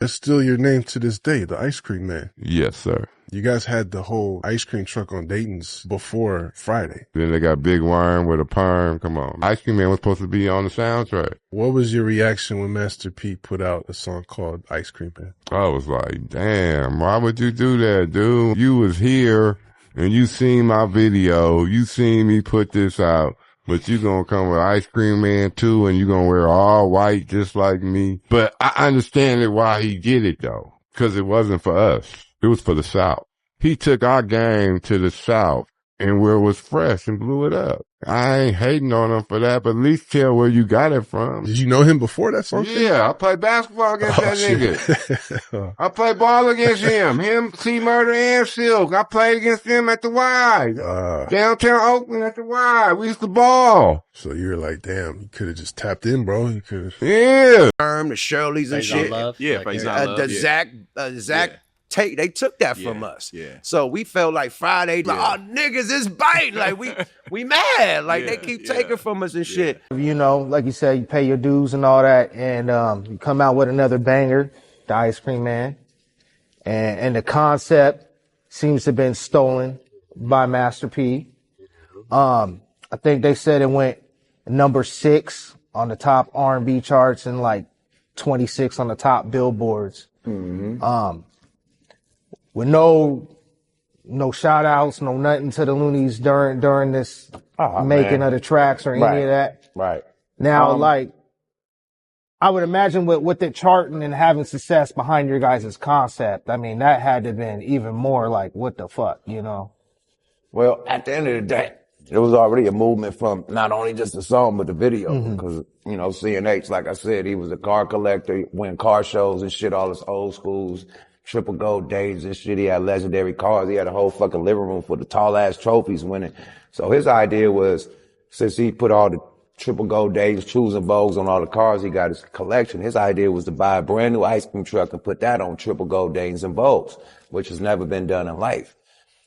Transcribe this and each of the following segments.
That's still your name to this day, the Ice Cream Man. Yes, sir. You guys had the whole ice cream truck on Dayton's before Friday. Then they got Big Worm with a perm. Come on. Ice Cream Man was supposed to be on the soundtrack. What was your reaction when Master P put out a song called Ice Cream Man? I was like, damn, why would you do that, dude? You was here and you seen my video. You seen me put this out. But you gonna come with Ice Cream Man too, and you gonna wear all white just like me. But I understand it why he did it though. Cause it wasn't for us. It was for the South. He took our game to the South and where it was fresh and blew it up. I ain't hating on him for that, but at least tell where you got it from. Did you know him before that song? Yeah, I played basketball against that nigga. I played ball against him, C-Murder and Silk. I played against him at the Y. Downtown Oakland at the Y. We used to ball. So you were like, damn, you could have just tapped in, bro. You could have. Yeah. The Shirley's and shit. Yeah, the Zach Tate, they took that from us. Yeah. So we felt like Friday, like, oh, niggas is biting. Like, we mad. Like, they keep taking from us and shit. You know, like you said, you pay your dues and all that, and you come out with another banger, the Ice Cream Man. And the concept seems to have been stolen by Master P. I think they said it went number 6 on the top R&B charts and like 26 on the top billboards. With no shout outs, no nothing to the Loonies during this making of the tracks or any of that. Right. Now, like, I would imagine with it charting and having success behind your guys' concept, I mean, that had to have been even more like, what the fuck, you know? Well, at the end of the day, it was already a movement from not only just the song, but the video. Because, you know, CNH, like I said, he was a car collector, win car shows and shit, all his old schools. Triple gold days and shit. He had legendary cars. He had a whole fucking living room for the tall ass trophies winning. So his idea was, since he put all the triple gold days, choosing Vogues on all the cars he got his collection, his idea was to buy a brand new ice cream truck and put that on triple gold days and Vogues, which has never been done in life.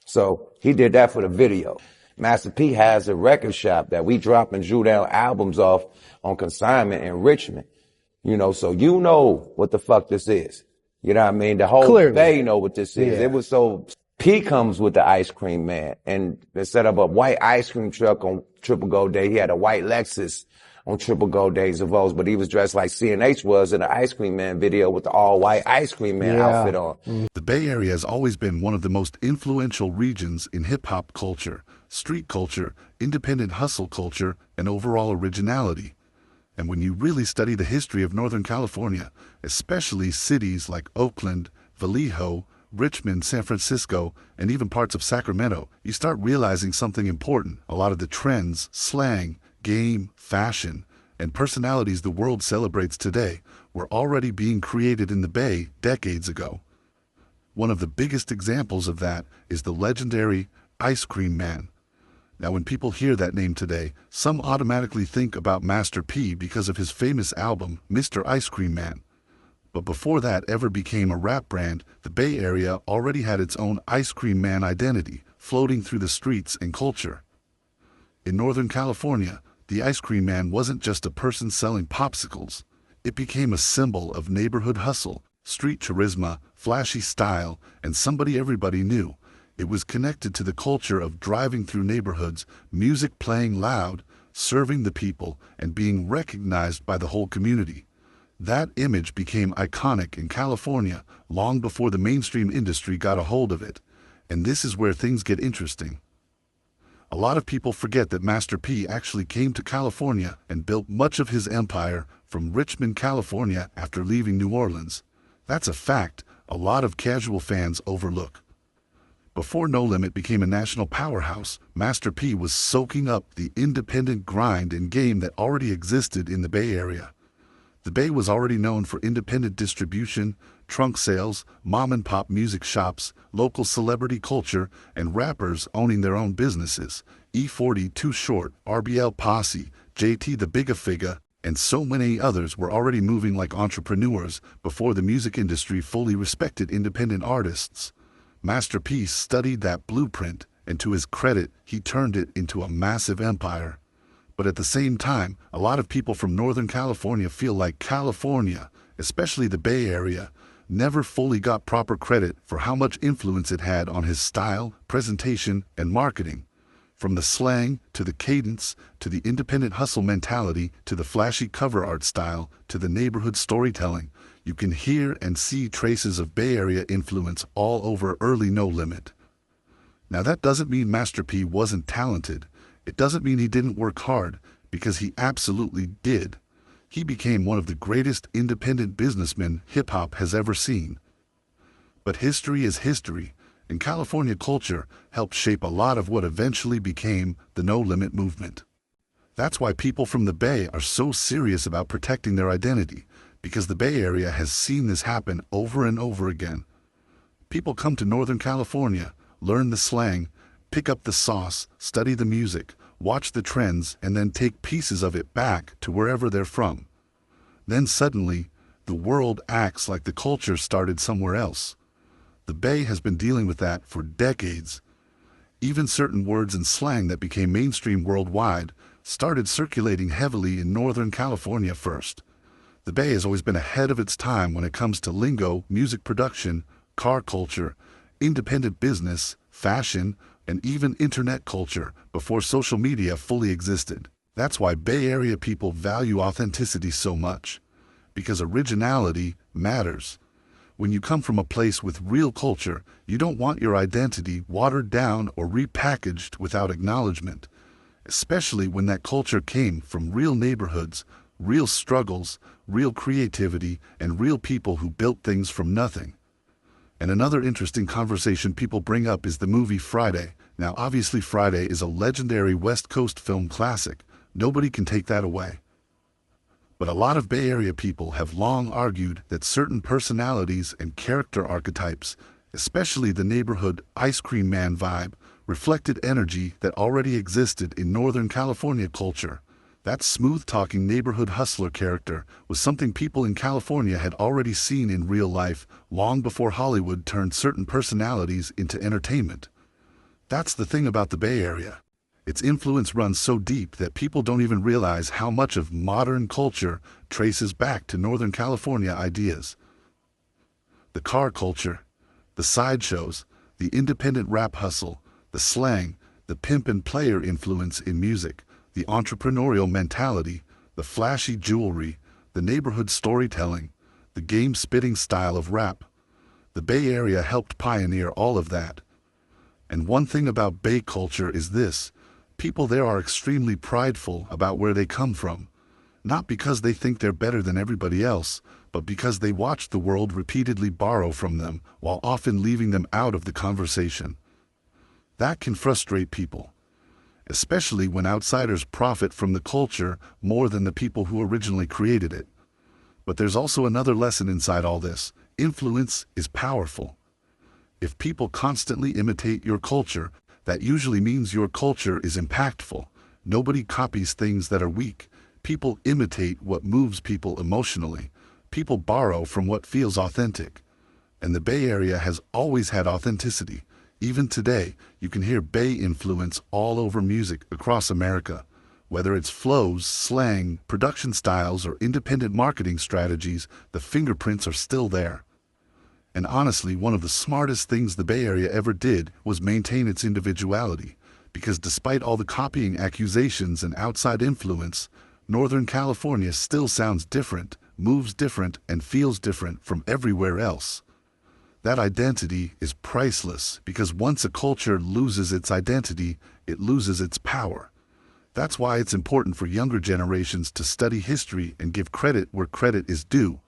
So he did that for the video. Master P has a record shop that we drop and drew down albums off on consignment in Richmond. You know, so you know what the fuck this is. You know what I mean? The whole Bay know what this is. It was so, P comes with the Ice Cream Man, and they set up a white ice cream truck on Triple Gold Day. He had a white Lexus on Triple Gold Days of O's, but he was dressed like CNH was in the Ice Cream Man video with the all white Ice Cream Man outfit on. The Bay Area has always been one of the most influential regions in hip hop culture, street culture, independent hustle culture, and overall originality. And when you really study the history of Northern California, especially cities like Oakland, Vallejo, Richmond, San Francisco, and even parts of Sacramento, you start realizing something important. A lot of the trends, slang, game, fashion, and personalities the world celebrates today were already being created in the Bay decades ago. One of the biggest examples of that is the legendary Ice Cream Man. Now, when people hear that name today, some automatically think about Master P because of his famous album, Mr. Ice Cream Man. But before that ever became a rap brand, the Bay Area already had its own Ice Cream Man identity, floating through the streets and culture. In Northern California, the Ice Cream Man wasn't just a person selling popsicles. It became a symbol of neighborhood hustle, street charisma, flashy style, and somebody everybody knew. It was connected to the culture of driving through neighborhoods, music playing loud, serving the people, and being recognized by the whole community. That image became iconic in California long before the mainstream industry got a hold of it. And this is where things get interesting. A lot of people forget that Master P actually came to California and built much of his empire from Richmond, California after leaving New Orleans. That's a fact a lot of casual fans overlook. Before No Limit became a national powerhouse, Master P was soaking up the independent grind and game that already existed in the Bay Area. The Bay was already known for independent distribution, trunk sales, mom-and-pop music shops, local celebrity culture, and rappers owning their own businesses. E40, Too Short, RBL Posse, JT the Bigga Figga, and so many others were already moving like entrepreneurs before the music industry fully respected independent artists. Master P studied that blueprint, and to his credit, he turned it into a massive empire. But at the same time, a lot of people from Northern California feel like California, especially the Bay Area, never fully got proper credit for how much influence it had on his style, presentation, and marketing. From the slang, to the cadence, to the independent hustle mentality, to the flashy cover art style, to the neighborhood storytelling, you can hear and see traces of Bay Area influence all over early No Limit. Now that doesn't mean Master P wasn't talented. It doesn't mean he didn't work hard, because he absolutely did. He became one of the greatest independent businessmen hip-hop has ever seen. But history is history, and California culture helped shape a lot of what eventually became the No Limit movement. That's why people from the Bay are so serious about protecting their identity, because the Bay Area has seen this happen over and over again. People come to Northern California, learn the slang, pick up the sauce, study the music, watch the trends, and then take pieces of it back to wherever they're from. Then suddenly, the world acts like the culture started somewhere else. The Bay has been dealing with that for decades. Even certain words and slang that became mainstream worldwide started circulating heavily in Northern California first. The Bay has always been ahead of its time when it comes to lingo, music production, car culture, independent business, fashion, and even internet culture before social media fully existed. That's why Bay Area people value authenticity so much, because originality matters. When you come from a place with real culture, you don't want your identity watered down or repackaged without acknowledgement, especially when that culture came from real neighborhoods, real struggles, real creativity, and real people who built things from nothing. And another interesting conversation people bring up is the movie Friday. Now, obviously Friday is a legendary West Coast film classic. Nobody can take that away. But a lot of Bay Area people have long argued that certain personalities and character archetypes, especially the neighborhood ice cream man vibe, reflected energy that already existed in Northern California culture. That smooth-talking neighborhood hustler character was something people in California had already seen in real life long before Hollywood turned certain personalities into entertainment. That's the thing about the Bay Area. Its influence runs so deep that people don't even realize how much of modern culture traces back to Northern California ideas. The car culture, the sideshows, the independent rap hustle, the slang, the pimp and player influence in music, the entrepreneurial mentality, the flashy jewelry, the neighborhood storytelling, the game-spitting style of rap. The Bay Area helped pioneer all of that. And one thing about Bay culture is this: people there are extremely prideful about where they come from, not because they think they're better than everybody else, but because they watched the world repeatedly borrow from them while often leaving them out of the conversation. That can frustrate people, especially when outsiders profit from the culture more than the people who originally created it. But there's also another lesson inside all this. Influence is powerful. If people constantly imitate your culture, that usually means your culture is impactful. Nobody copies things that are weak. People imitate what moves people emotionally. People borrow from what feels authentic. And the Bay Area has always had authenticity. Even today, you can hear Bay influence all over music across America. Whether it's flows, slang, production styles, or independent marketing strategies, the fingerprints are still there. And honestly, one of the smartest things the Bay Area ever did was maintain its individuality, because despite all the copying accusations and outside influence, Northern California still sounds different, moves different, and feels different from everywhere else. That identity is priceless, because once a culture loses its identity, it loses its power. That's why it's important for younger generations to study history and give credit where credit is due.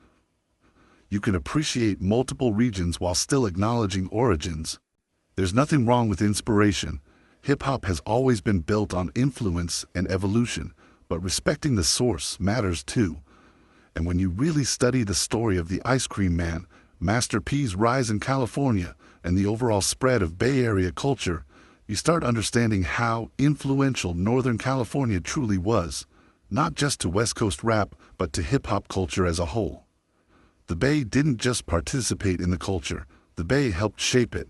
You can appreciate multiple regions while still acknowledging origins. There's nothing wrong with inspiration. Hip-hop has always been built on influence and evolution, but respecting the source matters too. And when you really study the story of the ice cream man, Master P's rise in California, and the overall spread of Bay Area culture, you start understanding how influential Northern California truly was, not just to West Coast rap, but to hip-hop culture as a whole. The Bay didn't just participate in the culture, the Bay helped shape it.